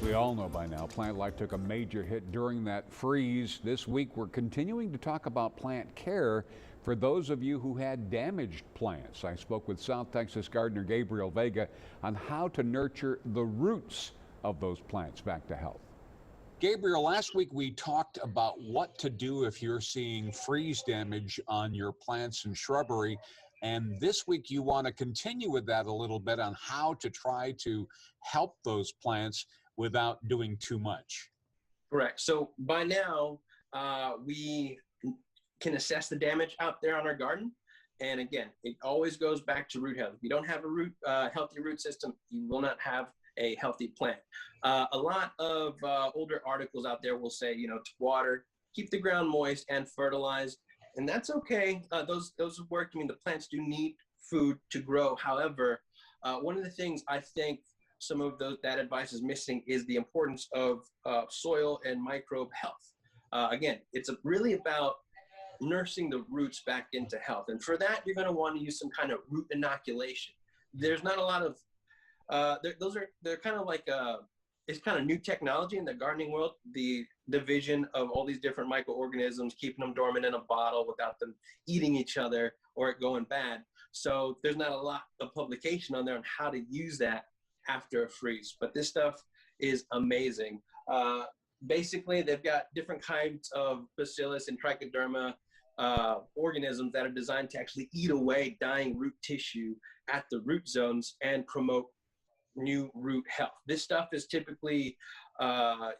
We all know by now, plant life took a major hit during that freeze. This week, we're continuing to talk about plant care for those of you who had damaged plants. I spoke with South Texas gardener Gabriel Vega on how to nurture the roots of those plants back to health. Gabriel, last week we talked about what to do if you're seeing freeze damage on your plants and shrubbery. And this week you want to continue with that a little bit on how to try to help those plants without doing too much. Correct. So by now, we can assess the damage out there on our garden. And again, it always goes back to root health. If you don't have a healthy root system, you will not have a healthy plant. A lot of older articles out there will say, to water, keep the ground moist and fertilize. And that's okay. Those work. I mean, the plants do need food to grow. However, one of the things I think some of that advice is missing is the importance of soil and microbe health. Again, it's really about nursing the roots back into health. And for that, you're going to want to use some kind of root inoculation. There's not a lot of, they're kind of like, it's kind of new technology in the gardening world, the division of all these different microorganisms, keeping them dormant in a bottle without them eating each other or it going bad. So there's not a lot of publication on there on how to use that after a freeze, but this stuff is amazing. Basically, they've got different kinds of bacillus and trichoderma organisms that are designed to actually eat away dying root tissue at the root zones and promote new root health. This stuff is typically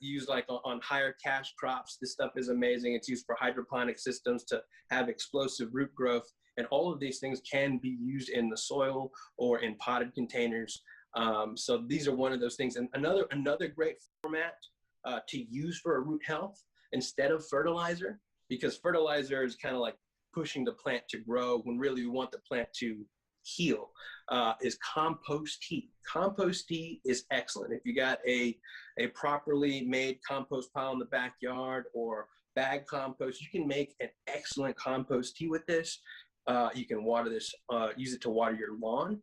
used like on higher cash crops. This stuff is amazing. It's used for hydroponic systems to have explosive root growth, and all of these things can be used in the soil or in potted containers. So these are one of those things. And another great format to use for a root health instead of fertilizer, because fertilizer is kind of like pushing the plant to grow when really we want the plant to heal, is compost tea. Compost tea is excellent. If you got a properly made compost pile in the backyard or bag compost, you can make an excellent compost tea with this. You can water this, use it to water your lawn.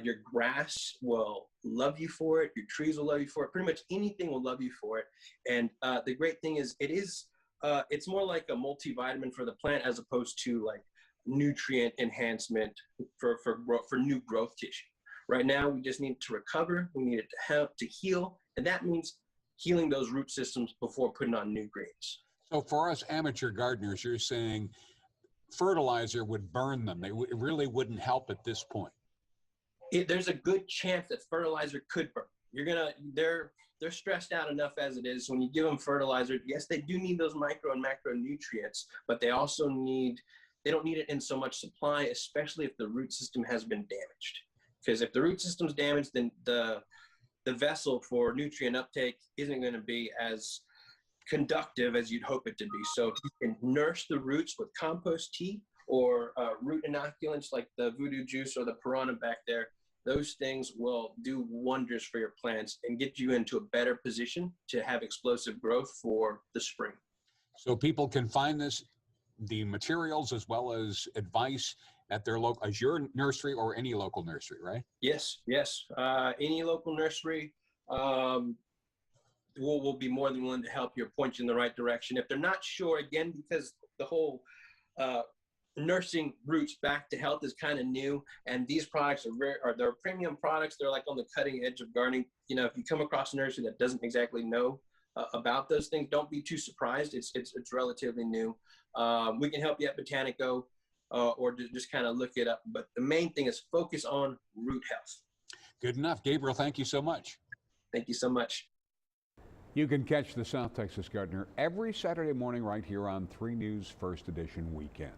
Your grass will love you for it. Your trees will love you for it. Pretty much anything will love you for it. And the great thing is it's more like a multivitamin for the plant as opposed to like nutrient enhancement for new growth tissue. Right now, we just need to recover. We need it to help to heal. And that means healing those root systems before putting on new greens. So for us amateur gardeners, you're saying fertilizer would burn them. It really wouldn't help at this point. There's a good chance that fertilizer could burn. They're stressed out enough as it is. When you give them fertilizer, yes, they do need those micro and macronutrients, but they don't need it in so much supply, especially if the root system has been damaged. Because if the root system's damaged, then the vessel for nutrient uptake isn't going to be as conductive as you'd hope it to be. So if you can nurse the roots with compost tea or root inoculants like the Voodoo Juice or the Piranha back there, those things will do wonders for your plants and get you into a better position to have explosive growth for the spring. So people can find the materials as well as advice at their local, as your nursery or any local nursery, right? Yes. Any local nursery will be more than willing to help you, point you in the right direction. If they're not sure, again, because the whole nursing roots back to health is kind of new, and these products they're premium products. They're like on the cutting edge of gardening. If you come across a nursery that doesn't exactly know about those things, don't be too surprised. It's relatively new. We can help you at Botanico or just kind of look it up. But the main thing is focus on root health. Good enough. Gabriel, thank you so much. Thank you so much. You can catch the South Texas Gardener every Saturday morning right here on 3 News First Edition Weekend.